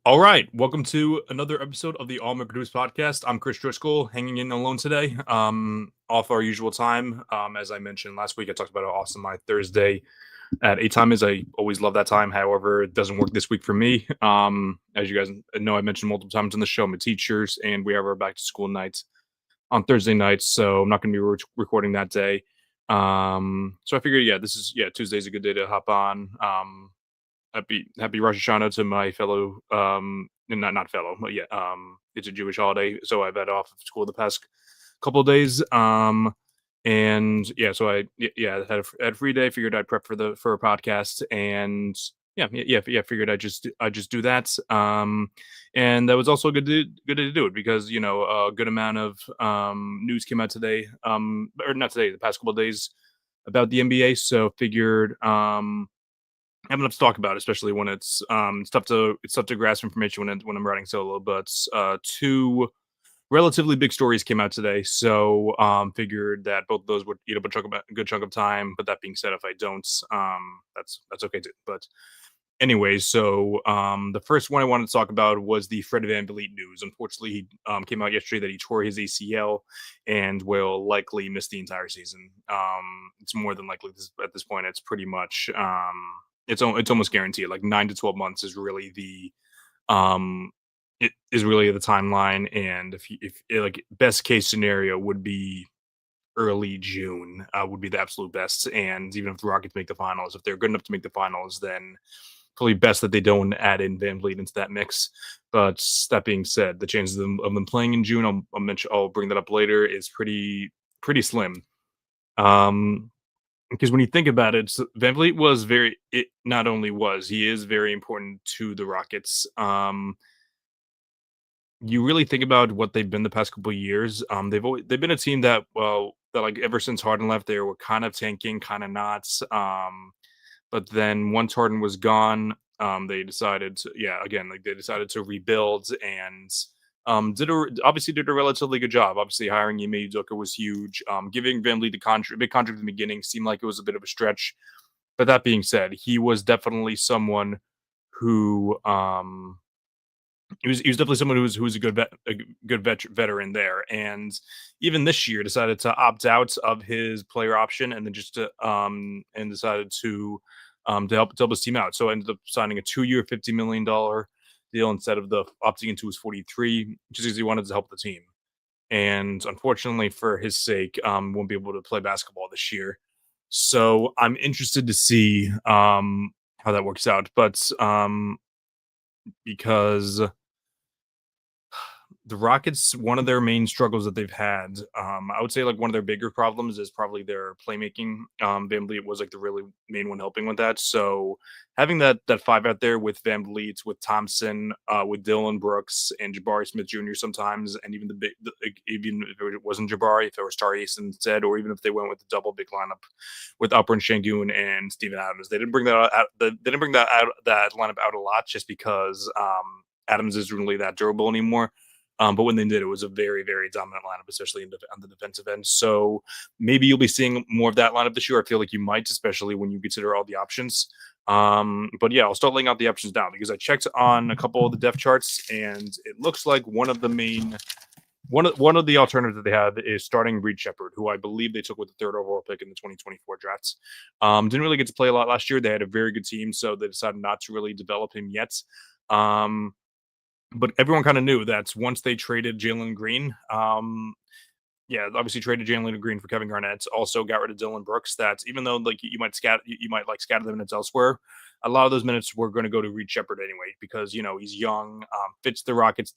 All right, welcome to another episode of the All American News Podcast. I'm Chris Driscoll, hanging in alone today, off our usual time. As I mentioned last week, I talked about how awesome my Thursday at 8 time is. I always love that time. However, it doesn't work this week for me. As you guys know, I mentioned multiple times on the show, I'm a teacher, and we have our back to school nights on Thursday nights, so I'm not going to be recording that day. So I figured, Tuesday's a good day to hop on. Happy Rosh Hashanah to my fellow, not fellow, but yeah, it's a Jewish holiday, so I've had off of school the past couple of days, and yeah, so had a free day. Figured I'd prep for a podcast, and figured I just do that, and that was also good day to do it because a good amount of news came out today, or not today, the past couple of days about the NBA, so figured have enough to talk about, especially when it's tough to grasp information when I'm writing solo. But two relatively big stories came out today, so figured that both of those would eat up a good chunk of time. But that being said, if I don't, that's okay too. But anyways, so the first one I wanted to talk about was the Fred VanVleet news. Unfortunately, he came out yesterday that he tore his ACL and will likely miss the entire season. It's more than likely at this point. It's pretty much it's almost guaranteed. Like 9 to 12 months is really um the timeline. And like best case scenario would be early June, would be the absolute best. And even if the Rockets make the finals, if they're good enough to make the finals, then probably best that they don't add in Van Vliet into that mix. But that being said, the chances of them playing in June, I'll bring that up later, is pretty slim. Because when you think about it, Van Vliet was not only he is very important to the Rockets. You really think about what they've been the past couple of years. They've been a team that like ever since Harden left, they were kind of tanking, kind of not. But then once Harden was gone, they decided they decided to rebuild and obviously did a relatively good job. Obviously, hiring Ime Udoka was huge. Giving Van Vliet big contract in the beginning seemed like it was a bit of a stretch. But that being said, he was definitely someone who he was definitely someone who was a good veteran there, and even this year decided to opt out of his player option and then just and decided to help his team out. So I ended up signing a 2-year, $50 million deal instead of the opting into his 43, just because he wanted to help the team. And unfortunately for his sake, won't be able to play basketball this year. So I'm interested to see how that works out. But because the Rockets, one of their main struggles that they've had, I would say like one of their bigger problems is probably their playmaking. Van Vliet was like the really main one helping with that. So having that five out there with Van Vliet, with Thompson, with Dylan Brooks and Jabari Smith Jr. sometimes, and even even if it wasn't Jabari, if it was Tari Eason instead, or even if they went with the double big lineup with Alperen Şengün and Steven Adams, they didn't bring that lineup out a lot just because Adams isn't really that durable anymore. But when they did, it was a very, very dominant lineup, especially on the defensive end. So maybe you'll be seeing more of that lineup this year. I feel like you might, especially when you consider all the options. But yeah, I'll start laying out the options now because I checked on a couple of the depth charts, and it looks like one of the alternatives that they have is starting Reed Shepard, who I believe they took with the third overall pick in the 2024 drafts. Didn't really get to play a lot last year. They had a very good team, so they decided not to really develop him yet. But everyone kind of knew that once they traded Jalen Green, obviously traded Jalen Green for Kevin Garnett, also got rid of Dylan Brooks. That even though like you might scatter the minutes elsewhere, a lot of those minutes were going to go to Reed Shepard anyway because he's young, fits the Rockets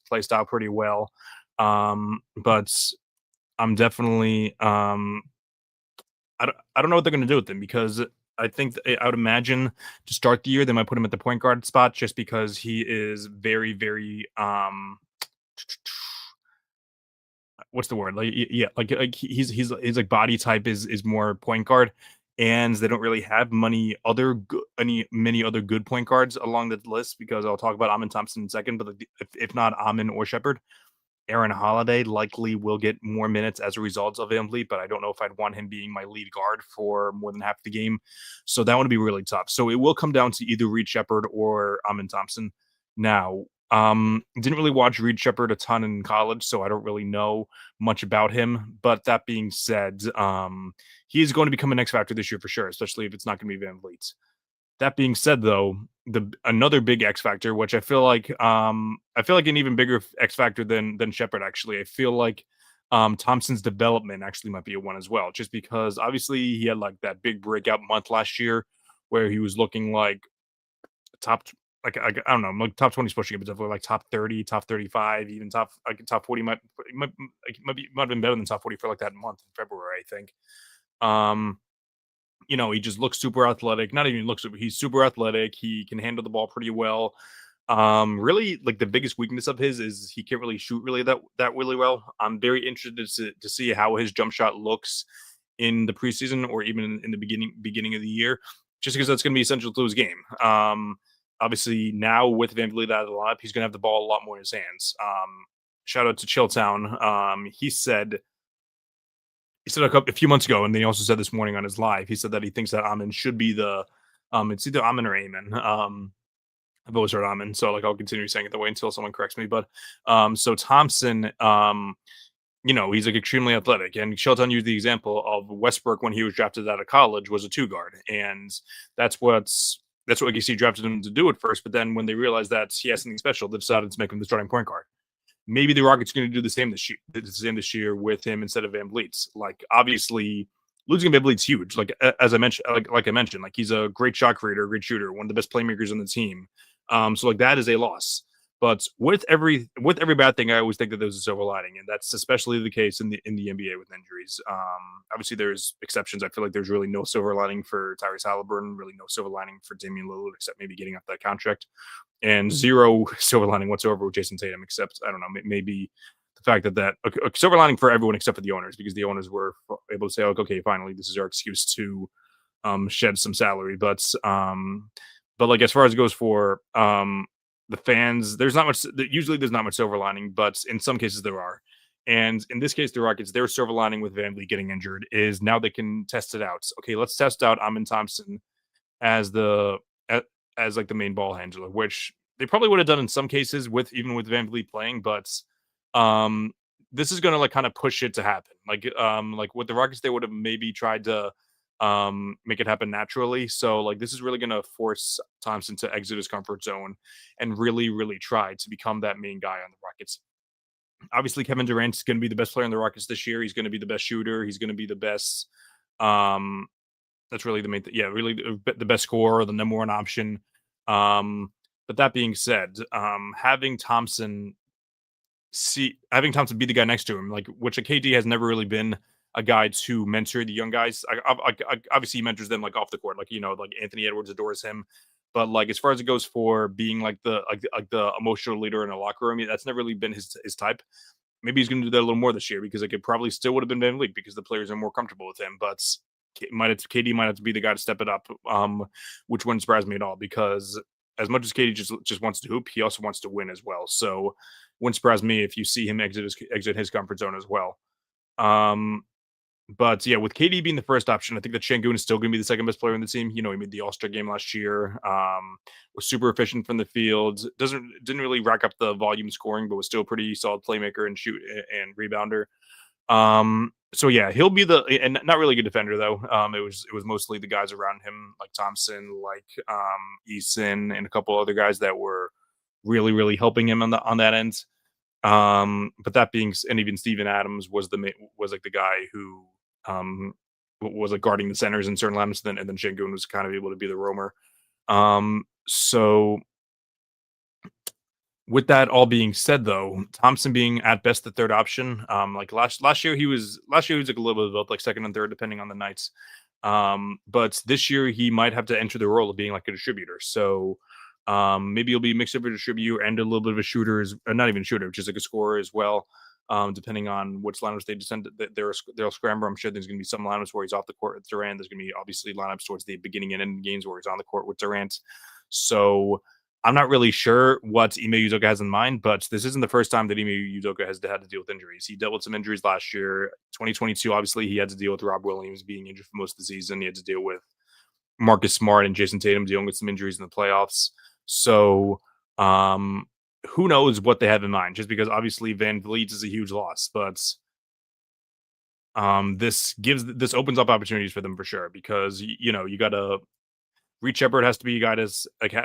play style pretty well. But I'm definitely I don't know what they're going to do with him because I would imagine to start the year they might put him at the point guard spot just because he is very, very what's the word, like like he's like body type is more point guard, and they don't really have many other good point guards along the list because I'll talk about Amin Thompson in a second, but if not Amin or Shepard. Aaron Holiday likely will get more minutes as a result of VanVleet, but I don't know if I'd want him being my lead guard for more than half the game. So that would be really tough. So it will come down to either Reed Shepard or Amin Thompson. Now, didn't really watch Reed Shepard a ton in college, so I don't really know much about him. But that being said, he is going to become an X factor this year for sure, especially if it's not going to be VanVleet. That being said, though, the another big X factor, which I feel like an even bigger X factor than Shepard. Actually, I feel like Thompson's development actually might be a one as well, just because obviously he had like that big breakout month last year where he was looking like top, I don't know, like top 20 is pushing it, but definitely like top 30, top 35, even top 40 might have been better than top 40 for like that month in February, I think. Um, he just looks super athletic. Not even looks super, he's super athletic. He can handle the ball pretty well. Really, like the biggest weakness of his is he can't really shoot really that really well. I'm very interested to see how his jump shot looks in the preseason or even in the beginning of the year, just because that's going to be essential to his game. Obviously now with VanVleet out of the lineup, he's going to have the ball a lot more in his hands. Shout out to Chilltown. He said a few months ago, and then he also said this morning on his live, he said that he thinks that Amin should be it's either Amin or Amen. I've always heard Amin, so like I'll continue saying it that way until someone corrects me. But so Thompson, he's like extremely athletic, and Shelton used the example of Westbrook when he was drafted out of college was a two guard, and that's what you see drafted him to do at first. But then when they realized that he has something special, they decided to make him the starting point guard. Maybe the Rockets are going to do the same this year with him instead of VanVleet. Like obviously, losing VanVleet's huge. Like as I mentioned, like I mentioned, like he's a great shot creator, a great shooter, one of the best playmakers on the team. So like that is a loss. But with every bad thing, I always think that there's a silver lining, and that's especially the case in the NBA with injuries. Obviously, there's exceptions. I feel like there's really no silver lining for Tyrese Halliburton, really no silver lining for Damian Lillard, except maybe getting off that contract, and zero silver lining whatsoever with Jayson Tatum, except I don't know, maybe the fact that a silver lining for everyone except for the owners, because the owners were able to say, like, okay, finally, this is our excuse to shed some salary, but like as far as it goes for the fans, usually there's not much silver lining, but in some cases there are. And in this case, the Rockets, their silver lining with VanVleet getting injured is now they can test it out. Okay, let's test out Amin Thompson as the as like the main ball handler, which they probably would have done in some cases with even with VanVleet playing, but um this is gonna like kind of push it to happen. Like with the Rockets, they would have maybe tried to make it happen naturally. So like this is really gonna force Thompson to exit his comfort zone and really, really try to become that main guy on the Rockets. Obviously, Kevin Durant's gonna be the best player in the Rockets this year. He's gonna be the best shooter. He's gonna be the best um that's really the main thing. Yeah, really the best scorer, the number one option. Um, but that being said, having Thompson be the guy next to him, like which a KD has never really been a guy to mentor the young guys. Obviously, he mentors them like off the court, like like Anthony Edwards adores him. But like as far as it goes for being like the emotional leader in a locker room, that's never really been his type. Maybe he's going to do that a little more this year because it could probably still would have been VanVleet because the players are more comfortable with him. But KD might have to be the guy to step it up, which wouldn't surprise me at all because as much as KD just wants to hoop, he also wants to win as well. So wouldn't surprise me if you see him exit his comfort zone as well. Um, but yeah, with KD being the first option, I think that Şengün is still going to be the second best player in the team. He made the All-Star game last year. Was super efficient from the field. Didn't really rack up the volume scoring, but was still a pretty solid playmaker and shoot and rebounder. So yeah, he'll be and not really a good defender though. It was mostly the guys around him, like Thompson, like Eason, and a couple other guys that were really, really helping him on that end. But that being, and even Steven Adams was like the guy who was like guarding the centers in certain lineups, and then Şengün was kind of able to be the roamer. So with that all being said, though, Thompson being at best the third option, like last year he was like a little bit of both, like second and third depending on the nights. But this year he might have to enter the role of being like a distributor. So maybe he'll be mixed up a distributor and a little bit of a shooter, not even a shooter, which is like a scorer as well. Depending on which lineups they descend, they'll scramble. I'm sure there's going to be some lineups where he's off the court with Durant. There's going to be obviously lineups towards the beginning and end games where he's on the court with Durant. So I'm not really sure what Ime Udoka has in mind, but this isn't the first time that Ime Udoka has had to deal with injuries. He dealt with some injuries last year. 2022, obviously, he had to deal with Rob Williams being injured for most of the season. He had to deal with Marcus Smart and Jayson Tatum dealing with some injuries in the playoffs. So, um, who knows what they have in mind? Just because obviously Van Vliet is a huge loss, but this opens up opportunities for them for sure. Because you got to Reed Shepard has to be a guy to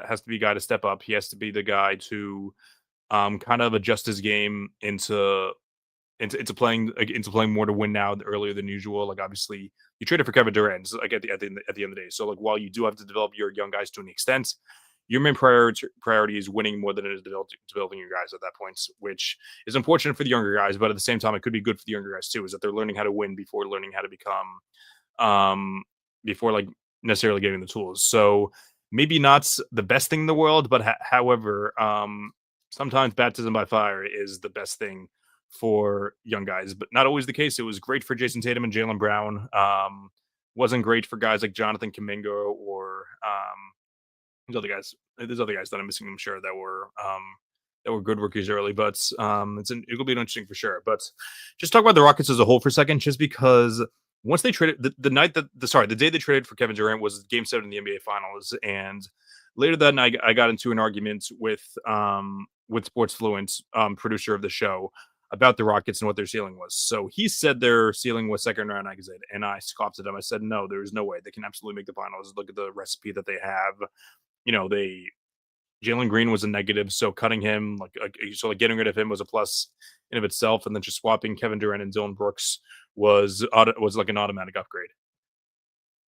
has to be a guy to step up. He has to be the guy to kind of adjust his game into playing more to win now earlier than usual. Like obviously you traded for Kevin Durant like at the end of the day. So like while you do have to develop your young guys to an extent, your main priority is winning more than it is developing your guys at that point, which is unfortunate for the younger guys, but at the same time it could be good for the younger guys too, is that they're learning how to win before learning how to become um before like necessarily getting the tools. So maybe not the best thing in the world, but however, sometimes baptism by fire is the best thing for young guys, but not always the case. It was great for Jayson Tatum and Jaylen Brown. Wasn't great for guys like Jonathan Kaminga or there's other guys. There's other guys that I'm missing. I'm sure that were good rookies early, but it'll be interesting for sure. But just talk about the Rockets as a whole for a second, just because once they traded the day they traded for Kevin Durant was Game 7 in the NBA Finals, and later that night I got into an argument with Sports Fluent, producer of the show, about the Rockets and what their ceiling was. So he said their ceiling was second round exit, and I scoffed at him. I said, no, there's no way they can absolutely make the finals. Look at the recipe that they have. They Jalen Green was a negative, so cutting him like getting rid of him was a plus in of itself, and then just swapping Kevin Durant and Dylan Brooks was like an automatic upgrade.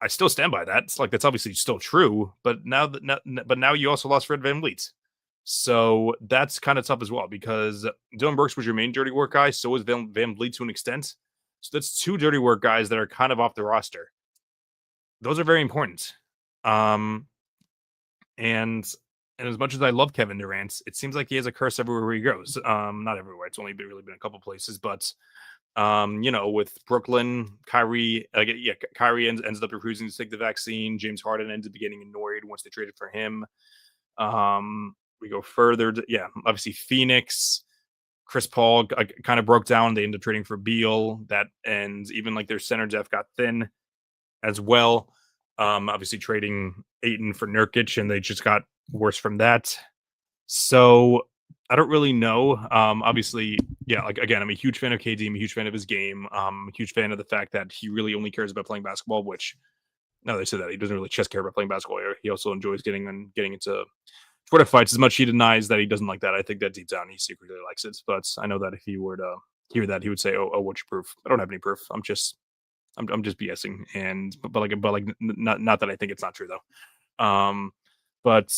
I still stand by that. It's like that's obviously still true, but now you also lost Fred VanVleet. So that's kind of tough as well because Dylan Brooks was your main dirty work guy. So was VanVleet to an extent. So that's two dirty work guys that are kind of off the roster. Those are very important. Um, and as much as I love Kevin Durant, it seems like he has a curse everywhere where he goes. Not everywhere. It's only really been a couple places, but with Brooklyn, Kyrie, Kyrie ends up refusing to take the vaccine. James Harden ends up getting annoyed once they traded for him. We go further, obviously Phoenix, Chris Paul kind of broke down. They ended up trading for Beal, and even like their center depth got thin as well. Obviously trading Ayton for Nurkic, and they just got worse from that. So I don't really know. Obviously, like again, I'm a huge fan of KD. I'm a huge fan of his game. I'm a huge fan of the fact that he really only cares about playing basketball. Which now they say that he doesn't really just care about playing basketball. He also enjoys getting into Twitter fights. As much he denies that he doesn't like that, I think that deep down he secretly likes it. But I know that if he were to hear that, he would say, "Oh, what's your proof?" I don't have any proof. I'm just BSing, and not that I think it's not true though. But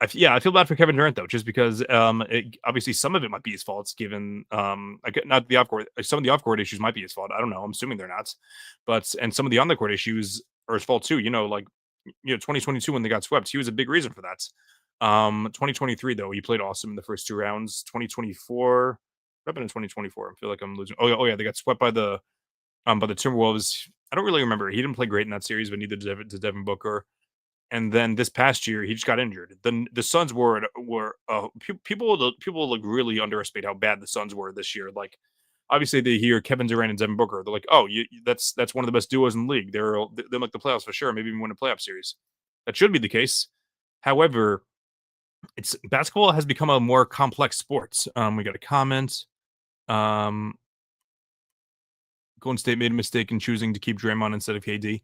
I feel bad for Kevin Durant though, just because obviously some of it might be his fault, given not the off court, some of the off court issues might be his fault. I don't know. I'm assuming they're not, but and some of the on the court issues are his fault too. 2022 when they got swept, he was a big reason for that. 2023 though, he played awesome in the first two rounds. 2024, what happened in 2024? I feel like I'm losing. Oh yeah, they got swept by the Timberwolves. I don't really remember. He didn't play great in that series, but neither did Devin Booker. And then this past year, he just got injured. The Suns were people like really underestimate how bad the Suns were this year. Like obviously they hear Kevin Durant and Devin Booker, they're like, oh, that's one of the best duos in the league. They're like the playoffs for sure. Maybe even win a playoff series. That should be the case. However, basketball has become a more complex sport. We got a comment. Golden State made a mistake in choosing to keep Draymond instead of KD.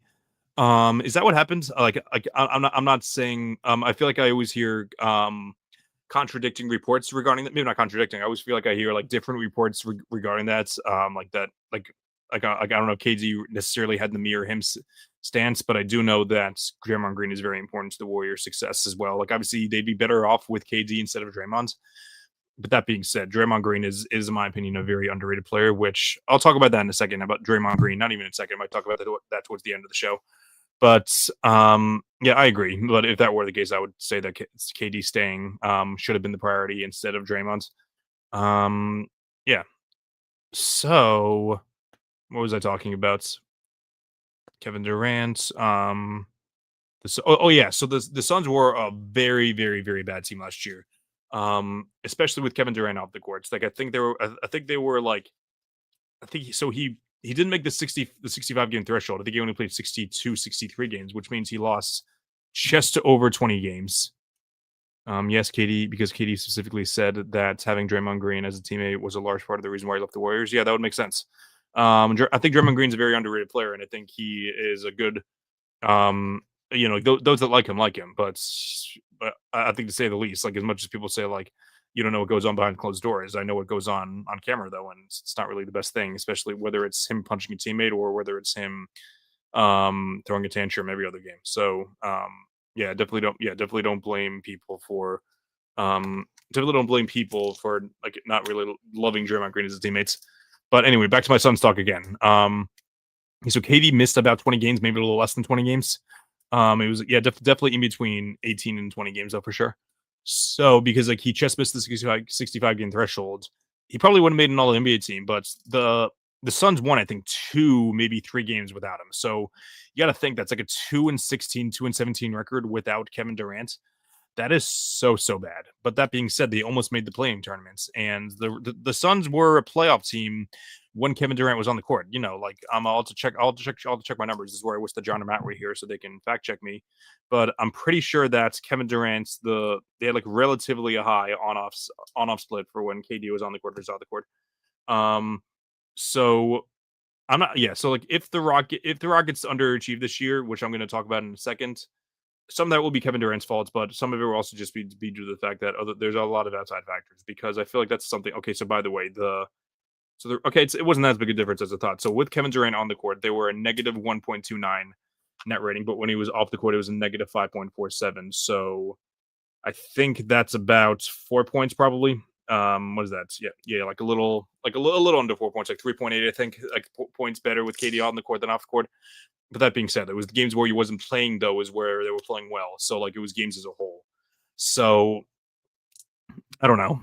Is that what happens? I'm not saying. I feel like I always hear contradicting reports regarding that. Maybe not contradicting. I always feel like I hear like different reports regarding that. I don't know if KD necessarily had the mirror him stance, but I do know that Draymond Green is very important to the Warriors' success as well. Like obviously they'd be better off with KD instead of Draymond. But that being said, Draymond Green is in my opinion a very underrated player, which I'll talk about that in a second about Draymond Green. Not even in a second. I might talk about that towards the end of the show. But I agree. But if that were the case, I would say that KD staying should have been the priority instead of Draymond's. Yeah. So what was I talking about? Kevin Durant. Yeah. So the Suns were a very, very, very bad team last year, especially with Kevin Durant off the courts. Like I think they were like, I think so. He didn't make the 65 game threshold. I think he only played 62, 63 games, which means he lost just over 20 games. Yes, Katie, because Katie specifically said that having Draymond Green as a teammate was a large part of the reason why he left the Warriors. Yeah, that would make sense. I think Draymond Green's a very underrated player, and I think he is a good um, those that like him, but I think to say the least, like as much as people say like you don't know what goes on behind closed doors, I know what goes on camera though, and it's not really the best thing, especially whether it's him punching a teammate or whether it's him throwing a tantrum every other game. So definitely don't blame people for definitely don't blame people for like not really loving Draymond Green as his teammates. But anyway, back to my Suns talk again. So KD missed about 20 games, maybe a little less than 20 games. It was definitely in between 18 and 20 games though for sure. So because like he just missed the 65 game threshold, he probably would have made an all NBA team, but the Suns won, I think, 2, maybe 3 games without him. So you gotta think that's like a 2-16, 2-17 record without Kevin Durant. That is so bad. But that being said, they almost made the playing tournaments, and the Suns were a playoff team when Kevin Durant was on the court. You know, like I'll check my numbers. This is where I wish that John and Matt were here so they can fact check me. But I'm pretty sure that Kevin Durant's they had like relatively a high on off split for when KD was on the court versus off the court. Um, so I'm not So like if the Rockets underachieve this year, which I'm going to talk about in a second, some of that will be Kevin Durant's fault, but some of it will also just be due to the fact that there's a lot of outside factors. Because I feel like that's something. Okay, so by the way, it wasn't as big a difference as I thought. So with Kevin Durant on the court, they were a negative 1.29 net rating, but when he was off the court, it was a negative 5.47. So I think that's about 4 points probably. What is that? Yeah, like a little under 4 points, like 3.8, I think, like points better with KD on the court than off the court. But that being said, it was the games where he wasn't playing though is where they were playing well. So like it was games as a whole. So I don't know.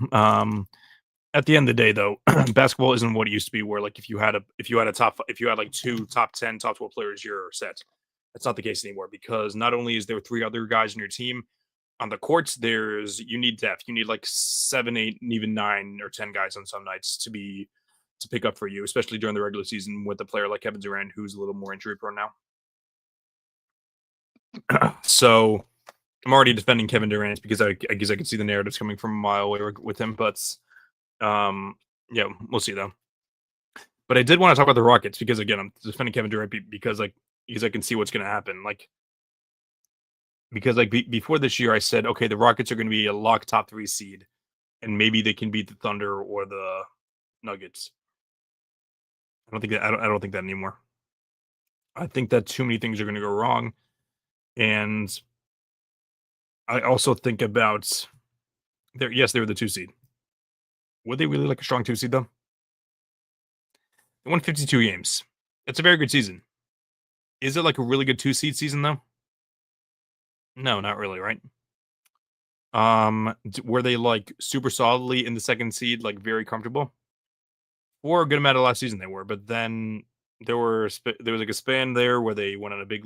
At the end of the day though, basketball isn't what it used to be where like if you had like 2 top 10, top 12 players, you're set. That's not the case anymore because not only is there 3 other guys in your team on the courts, you need depth. You need like 7, 8, and even 9 or 10 guys on some nights to pick up for you, especially during the regular season with a player like Kevin Durant who's a little more injury prone now. So I'm already defending Kevin Durant because I guess I can see the narratives coming from a mile away with him, but um, yeah, we'll see though. But I did want to talk about the Rockets because again, I'm defending Kevin Durant because I can see what's going to happen. Like because before this year, I said okay, the Rockets are going to be a lock top 3 seed, and maybe they can beat the Thunder or the Nuggets. I don't think that anymore. I think that too many things are going to go wrong, and I also think about they were the 2 seed. Would they really like a strong 2 seed though? They won 52 games. It's a very good season. Is it like a really good 2 seed season though? No, not really, right? Were they like super solidly in the 2nd seed, like very comfortable? For a good amount of last season, they were, but then there was like a span there where they went on a big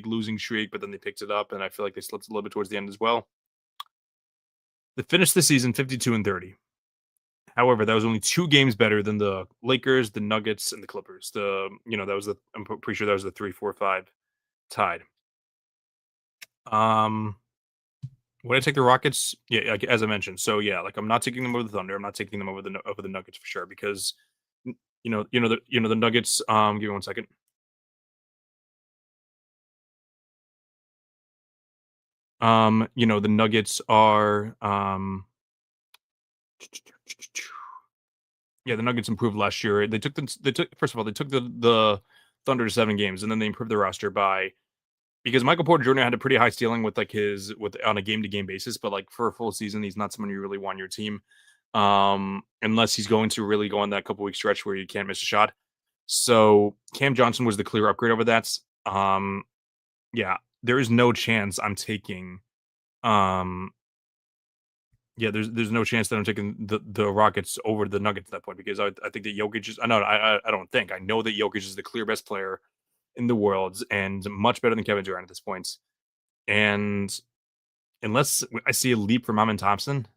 losing streak, but then they picked it up, and I feel like they slipped a little bit towards the end as well. They finished the season 52-30. However, that was only 2 games better than the Lakers, the Nuggets, and the Clippers. I'm pretty sure that was the 3-4-5 tied. Would I take the Rockets? Yeah, like, as I mentioned. So yeah, like I'm not taking them over the Thunder. I'm not taking them over the Nuggets for sure because the Nuggets. Give me 1 second. The Nuggets are yeah, the Nuggets improved last year. First of all, they took the Thunder to 7 games, and then they improved their roster by because Michael Porter Jr. had a pretty high ceiling with on a game to game basis, but like for a full season, he's not someone you really want on your team, unless he's going to really go on that couple week stretch where you can't miss a shot. So Cam Johnson was the clear upgrade over that. Yeah, there is no chance I'm taking. Yeah, there's no chance that I'm taking the Rockets over the Nuggets at that point because I think that Jokic is. I don't think I know that Jokic is the clear best player in the world and much better than Kevin Durant at this point. And unless I see a leap from Amin Thompson,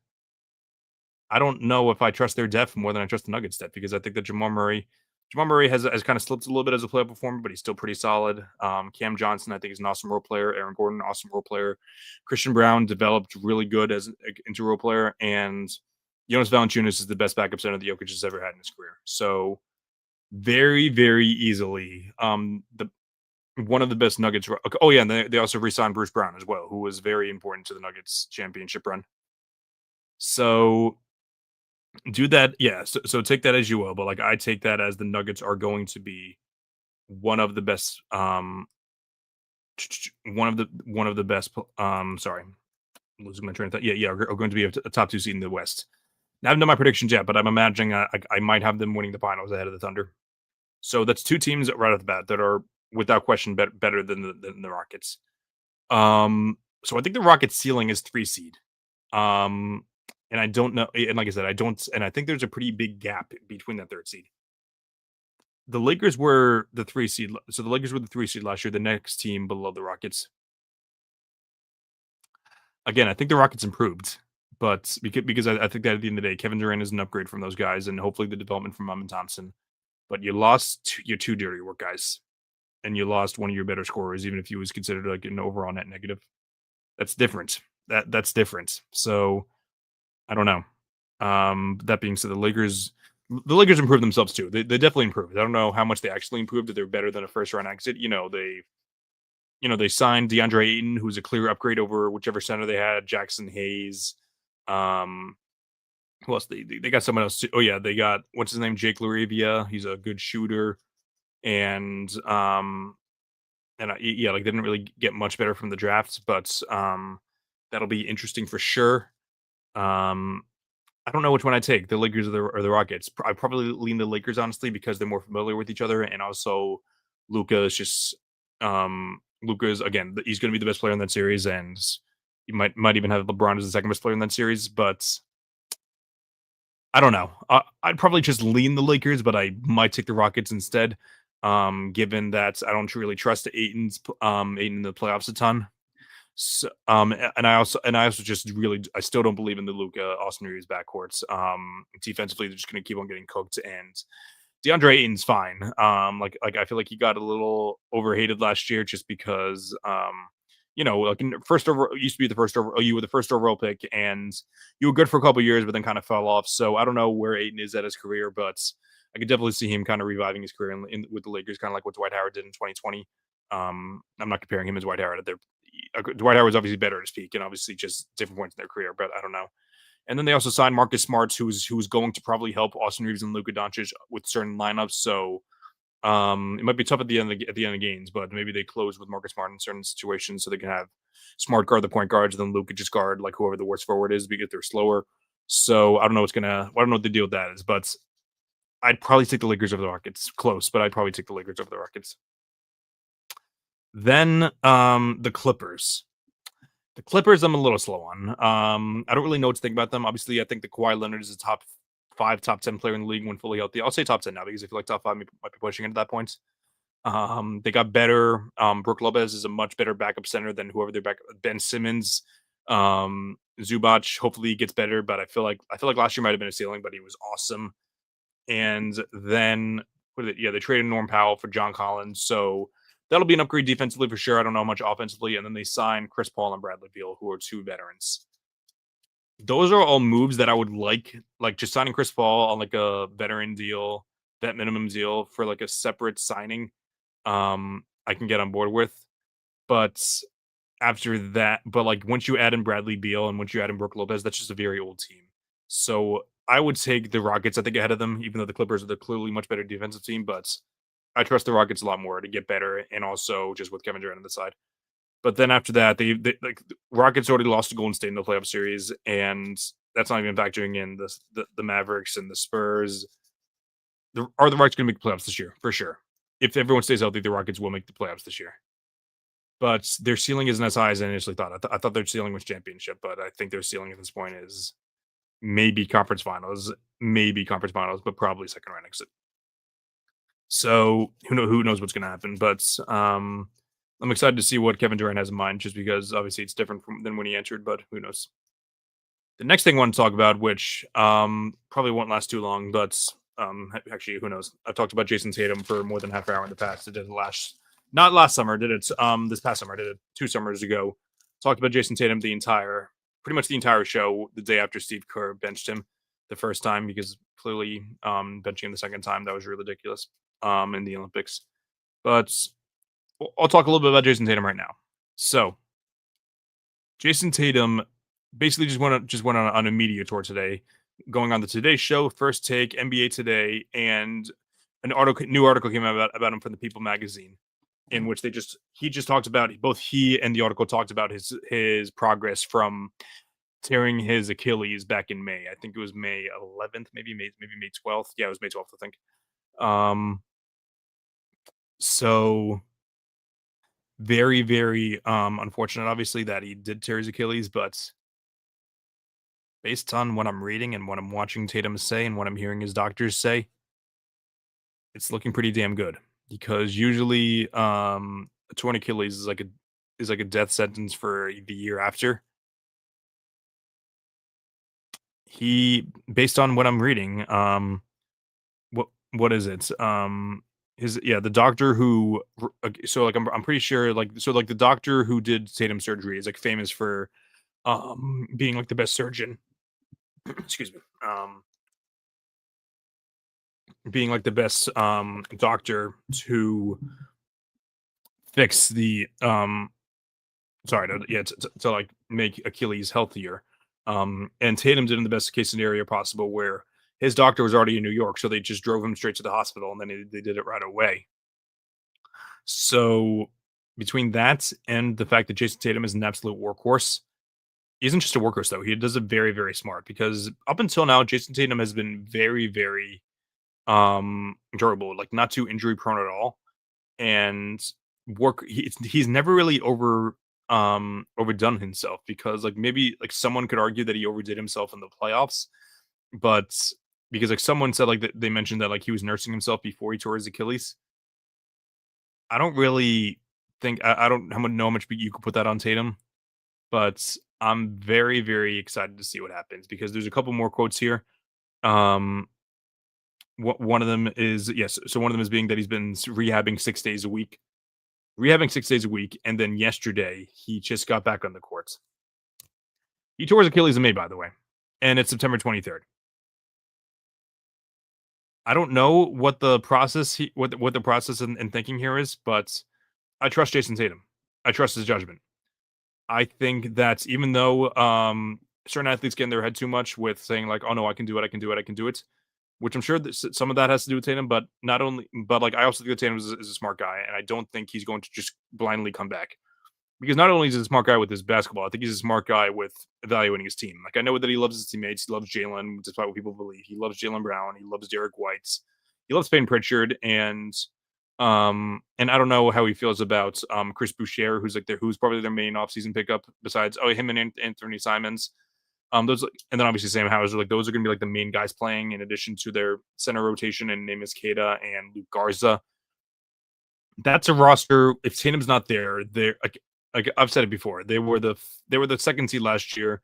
I don't know if I trust their depth more than I trust the Nuggets depth because I think that Jamal Murray has kind of slipped a little bit as a playoff performer, but he's still pretty solid. Cam Johnson, I think, is an awesome role player. Aaron Gordon, awesome role player. Christian Brown developed really good as an into role player, and Jonas Valanciunas is the best backup center that Jokic has ever had in his career. So very, very easily, the one of the best Nuggets. Oh yeah, and they also re-signed Bruce Brown as well, who was very important to the Nuggets championship run. So do that, yeah. So take that as you will, but like I take that as the Nuggets are going to be one of the best. One of the best. Sorry, I'm losing my train of thought. Yeah, yeah, are going to be a top two seed in the West. Now, I haven't done my predictions yet, but I'm imagining I might have them winning the finals ahead of the Thunder. So that's two teams right off the bat that are without question better than the Rockets. So I think the Rockets ceiling is 3 seed. Um, and I don't know, and like I said, I don't, and I think there's a pretty big gap between that third seed. The Lakers were the 3 seed, so the Lakers were the 3 seed last year. The next team below the Rockets. Again, I think the Rockets improved, but because I think that at the end of the day, Kevin Durant is an upgrade from those guys, and hopefully the development from Amin Thompson. But you lost your two dirty work guys, and you lost one of your better scorers, even if he was considered like an overall net negative. That's different. That's different. So I don't know. That being said, the Lakers improved themselves too. They definitely improved. I don't know how much they actually improved. That they're better than a first round exit. They signed DeAndre Ayton, who's a clear upgrade over whichever center they had. Jackson Hayes. Um, who else? They got someone else. Oh yeah, they got what's his name? Jake Laravia. He's a good shooter, and yeah, like they didn't really get much better from the drafts, but that'll be interesting for sure. Um, I don't know which one I take, the Lakers or the Rockets. I probably lean the Lakers honestly because they're more familiar with each other, and also Luka is just Luka is again he's going to be the best player in that series, and he might even have LeBron as the second best player in that series. But I don't know. I'd probably just lean the Lakers, but I might take the Rockets instead. Given that I don't really trust Ayton in the playoffs a ton. So, and I also just really I still don't believe in the Luka Austin Reeves backcourts. Defensively, they're just going to keep on getting cooked, and DeAndre Ayton's fine. Like I feel like he got a little overhated last year just because like first over used to be the first over. You were the first overall pick, and you were good for a couple years, but then kind of fell off. So I don't know where Ayton is at his career, but I could definitely see him kind of reviving his career with the Lakers, kind of like what Dwight Howard did in 2020. I'm not comparing him as Dwight Howard. Dwight Howard's obviously better at his peak, and obviously just different points in their career, but I don't know. And then they also signed Marcus Smart, who's going to probably help Austin Reeves and Luka Doncic with certain lineups. So it might be tough at the end of games, but maybe they close with Marcus Smart in certain situations so they can have Smart guard the point guards, and then Luka just guard like whoever the worst forward is because they're slower. So I don't know I don't know what the deal with that is, but I'd probably take the Lakers over the Rockets. Close, but I'd probably take the Lakers over the Rockets. Then the Clippers. The Clippers, I'm a little slow on. I don't really know what to think about them. Obviously, I think the Kawhi Leonard is a top 5, top 10 player in the league when fully healthy. I'll say top 10 now because I feel like top 5 might be pushing into that point. They got better. Brook Lopez is a much better backup center than whoever their back Ben Simmons. Zubac hopefully he gets better, but I feel like last year might have been a ceiling, but he was awesome. And then they traded Norm Powell for John Collins, so that'll be an upgrade defensively for sure. I don't know much offensively, and then they signed Chris Paul and Bradley Beal, who are two veterans. Those are all moves that I would like just signing Chris Paul on like a veteran deal, vet minimum deal for like a separate signing. I can get on board with, but after that, but like once you add in Bradley Beal and once you add in Brook Lopez, that's just a very old team. So I would take the Rockets, I think, ahead of them, even though the Clippers are the clearly much better defensive team. But I trust the Rockets a lot more to get better, and also just with Kevin Durant on the side. But then after that, they like the Rockets already lost to Golden State in the playoff series, and that's not even factoring in the Mavericks and the Spurs. Are the Rockets going to make the playoffs this year? For sure. If everyone stays healthy, the Rockets will make the playoffs this year. But their ceiling isn't as high as I initially thought. I thought their ceiling was championship, but I think their ceiling at this point is maybe conference finals, but probably second round exit. So who knows what's going to happen? But I'm excited to see what Kevin Durant has in mind, just because obviously it's different than when he entered, but who knows? The next thing I want to talk about, which probably won't last too long, but actually, who knows? I've talked about Jayson Tatum for more than half an hour in the past. It did last, not last summer, did it? This past summer, I did it 2 summers ago. Talked about Jayson Tatum pretty much the entire show. The day after Steve Kerr benched him the first time, because clearly benching him the second time, that was really ridiculous in the Olympics. But I'll talk a little bit about Jayson Tatum right now. So Jayson Tatum basically just went on a media tour today, going on the Today Show, First Take, NBA Today, and new article came out about him from the People magazine, in which he just talked about, both he and the article talked about his progress from tearing his Achilles back in May. I think it was May 11th, maybe May 12th. Yeah, it was May 12th, I think. So very, very unfortunate, obviously, that he did tear his Achilles, but based on what I'm reading and what I'm watching Tatum say and what I'm hearing his doctors say, it's looking pretty damn good. Because usually, a torn Achilles is like a death sentence for the year after. He, based on what I'm reading, what is it? The doctor who, so like I'm pretty sure, like the doctor who did Tatum surgery is like famous for being like the best surgeon. Excuse me. Being like the best doctor to fix the sorry to, yeah to like make Achilles healthier. And Tatum did in the best case scenario possible, where his doctor was already in New York, so they just drove him straight to the hospital, and then they did it right away. So between that and the fact that Jason Tatum is an absolute workhorse, he isn't just a workhorse though. He does it very, very smart, because up until now, Jason Tatum has been very, very durable, like not too injury prone at all. And he's never really overdone himself, because like maybe like someone could argue that he overdid himself in the playoffs, but because like someone said, like they mentioned that like he was nursing himself before he tore his Achilles. I don't really think I don't know how much you could put that on Tatum, but I'm very, very excited to see what happens, because there's a couple more quotes here. Um, one of them is, yes, so one of them is being that he's been rehabbing 6 days a week, and then yesterday he just got back on the courts. He tore his Achilles in May, by the way, and it's September 23rd. I don't know what the process what the process and thinking here is, but I trust Jason Tatum. I trust his judgment. I think that even though certain athletes get in their head too much with saying like, "Oh no, I can do it, I can do it, I can do it," which I'm sure that some of that has to do with Tatum, but not only, but like I also think that Tatum is a smart guy, and I don't think he's going to just blindly come back, because not only is he a smart guy with his basketball, I think he's a smart guy with evaluating his team. Like I know that he loves his teammates, he loves Jalen, despite what people believe. He loves Jalen Brown, he loves Derek White, he loves Payne Pritchard, and I don't know how he feels about Chris Boucher, who's probably their main offseason pickup besides him and Anthony Simons. Those, and then obviously Sam Hauser, like those are going to be like the main guys playing, in addition to their center rotation and Neemias Queta and Luke Garza. That's a roster. If Tatum's not there, they're like I've said it before. They were the second seed last year,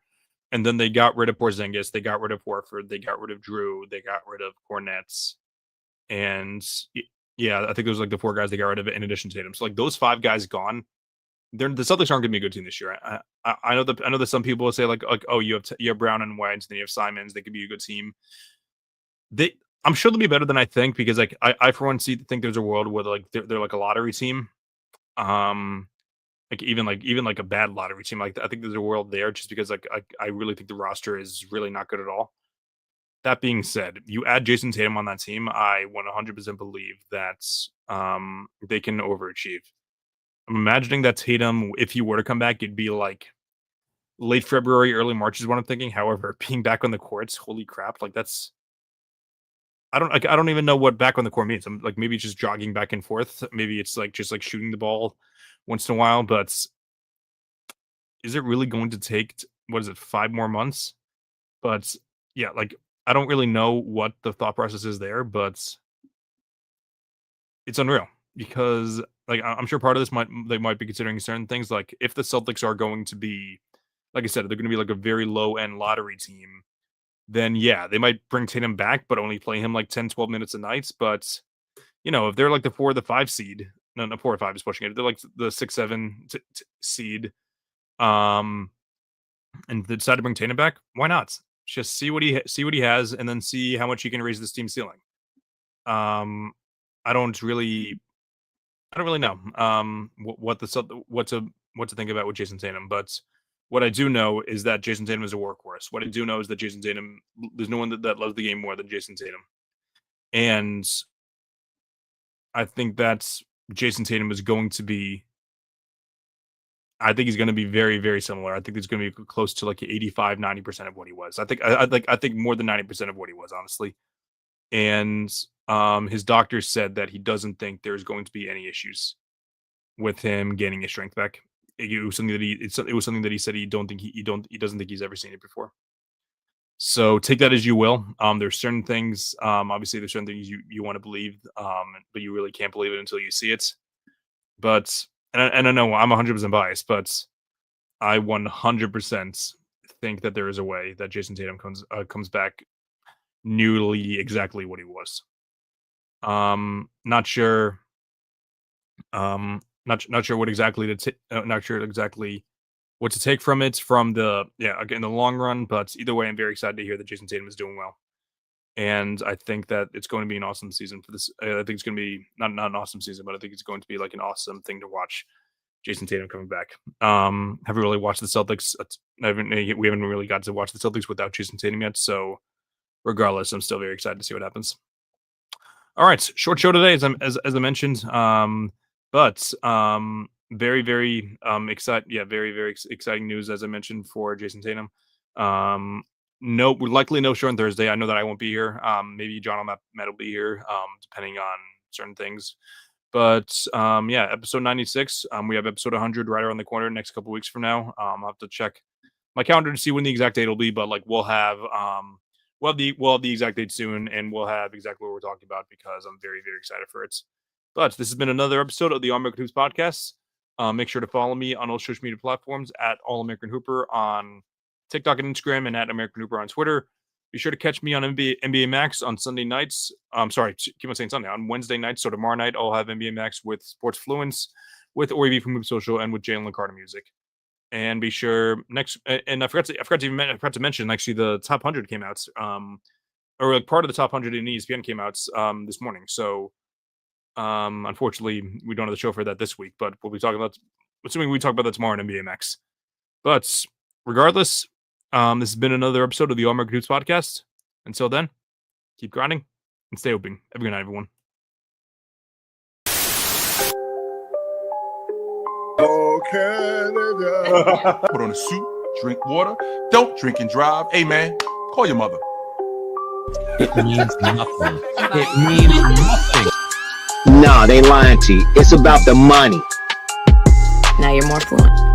and then they got rid of Porzingis, they got rid of Horford, they got rid of Drew, they got rid of Cornets, and yeah, I think those like the four guys they got rid of it in addition to Tatum. So like those five guys gone, the Celtics aren't going to be a good team this year. I know that some people will say like oh you have Brown and White, and then you have Simons, they could be a good team. They I'm sure they'll be better than I think, because like I for one think there's a world where like they're like a lottery team. Um even like a bad lottery team. Like I think there's a world there, just because like I really think the roster is really not good at all. That being said, you add Jason Tatum on that team, I 100% believe that they can overachieve. I'm imagining that Tatum, if he were to come back, it'd be like late February, early March is what I'm thinking. However, being back on the courts, holy crap! Like that's I don't even know what back on the court means. I'm like maybe just jogging back and forth. Maybe it's like just like shooting the ball once in a while. But is it really going to take what is it 5 more months? But yeah, like I don't really know what the thought process is there, but it's unreal. because like I'm sure part of this they might be considering certain things, like if the Celtics are going to be, like I said, they're going to be like a very low end lottery team, then yeah, they might bring Tatum back, but only play him like 10, 12 minutes a night. But if they're like the 4 or the 5 seed, no, 4 or 5 is pushing it. They're like the 6, 7 seed, and they decide to bring Tatum back. Why not? Just see what he has, and then see how much he can raise this team ceiling. I don't really know what to think about with Jayson Tatum, but what I do know is that Jayson Tatum is a workhorse. What I do know is that Jayson Tatum, there's no one that loves the game more than Jayson Tatum, and I think that Jayson Tatum is going to be. I think he's going to be very, very similar. I think he's going to be close to like 85, 90% of what he was. I think more than 90% of what he was, honestly. And his doctor said that he doesn't think there's going to be any issues with him gaining his strength back. It was something that he said he doesn't think he's ever seen it before. So take that as you will. There's certain things, obviously there's certain things you want to believe, but you really can't believe it until you see it. But and I know I'm 100% biased, but I 100% think that there is a way that Jayson Tatum comes back nearly exactly what he was. Not sure. Not sure what exactly not sure exactly what to take from it in the long run. But either way, I'm very excited to hear that Jayson Tatum is doing well, and I think that it's going to be an awesome season for this. I think it's going to be not an awesome season, but I think it's going to be like an awesome thing to watch. Jayson Tatum coming back. Have we really watched the Celtics? We haven't really got to watch the Celtics without Jayson Tatum yet. So regardless, I'm still very excited to see what happens. All right, short show today, as I mentioned. But very, very excited. Yeah, very, very exciting news, as I mentioned, for Jayson Tatum. Likely no show on Thursday. I know that I won't be here. Maybe John or Matt will be here, depending on certain things. But episode 96. We have episode 100 right around the corner next couple weeks from now. I'll have to check my calendar to see when the exact date will be. But like we'll have the exact date soon, and we'll have exactly what we're talking about because I'm very, very excited for it. But this has been another episode of the All American Hoops podcast. Make sure to follow me on all social media platforms at All American Hooper on TikTok and Instagram, and at American Hooper on Twitter. Be sure to catch me on NBA Max on Sunday nights. Keep on saying Sunday. On Wednesday nights, so tomorrow night, I'll have NBA Max with Sports Fluence, with Ori from Hoop Social, and with Jalen Carter Music. And be sure I forgot to mention, actually, the top 100 came out, or like part of the top 100 in ESPN came out this morning. So unfortunately, we don't have the show for that this week, but we'll be talking about, assuming we talk about that tomorrow in NBA Max. But regardless, this has been another episode of the All American Hoops podcast. Until then, keep grinding and stay open. Have a good night, everyone. Oh, Canada. Put on a suit, drink water, don't drink and drive. Hey, man, call your mother. It means nothing. It means nothing. Nah, they lying to you. It's about the money. Now you're more fluent.